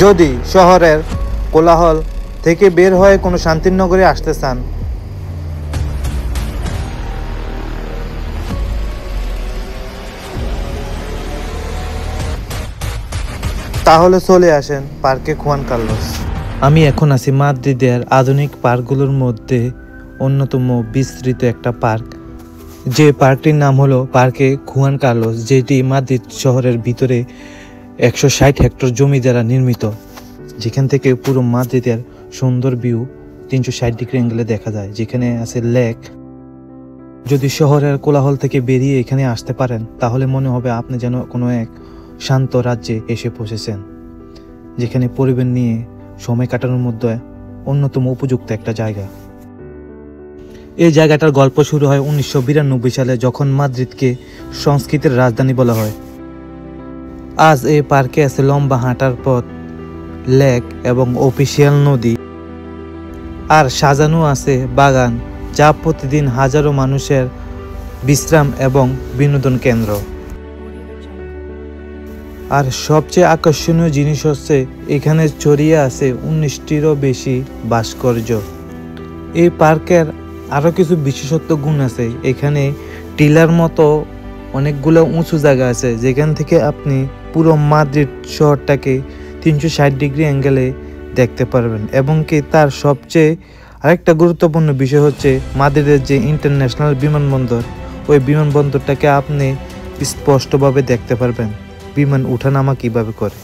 যদি শহরের কোলাহল থেকে বের হয়ে কোনো শান্তির নগরে আসতে চান, তাহলে চলে আসেন পার্কে খুয়ান কার্লোস। আমি এখন আছি মাদ্রিদের আধুনিক পার্কগুলোর মধ্যে অন্যতম বিস্তৃত একটা পার্ক, যে পার্কটির নাম হলো পার্কে খুয়ান কার্লোস, যেটি মাদ্রিদ শহরের ভিতরে 160 হেক্টর জমি দ্বারা নির্মিত, যেখান থেকে পুরো মাদ্রিদের সুন্দর ভিউ 360 ডিগ্রি অ্যাঙ্গেলে দেখা যায়, যেখানে আছে লেক। যদি শহরের কোলাহল থেকে বেরিয়ে এখানে আসতে পারেন, তাহলে মনে হবে আপনি যেন কোনো এক শান্ত রাজ্যে এসে পৌঁছেছেন, যেখানে পরিবেশ নিয়ে সময় কাটানোর মধ্যে অন্যতম উপযুক্ত একটা জায়গা। এই জায়গাটার গল্প শুরু হয় 1992 সালে, যখন মাদ্রিদকে সংস্কৃতির রাজধানী বলা হয়। আজ এই পার্কে আছে লম্বা হাঁটার পথ, লেক এবং অফিসিয়াল নদী, আর সাজানো আছে বাগান, যা প্রতিদিন হাজারো মানুষের বিশ্রাম এবং বিনোদন কেন্দ্র। আর সবচেয়ে আকর্ষণীয় জিনিস হচ্ছে এখানে ছড়িয়ে আছে 19টিরও বেশি ভাস্কর্য। এই পার্কের আরও কিছু বিশেষত্ব গুণ আছে। এখানে টিলার মতো অনেকগুলো উঁচু জায়গা আছে, যেখান থেকে আপনি পুরো মাদ্রিদ শহরটাকে 360 ডিগ্রি অ্যাঙ্গেলে দেখতে পারবেন। এবং কি তার সবচেয়ে আরেকটা গুরুত্বপূর্ণ বিষয় হচ্ছে মাদ্রিদের যে ইন্টারন্যাশনাল বিমানবন্দর, ওই বিমানবন্দরটাকে আপনি স্পষ্টভাবে দেখতে পারবেন বিমান উঠানামা কিভাবে করে।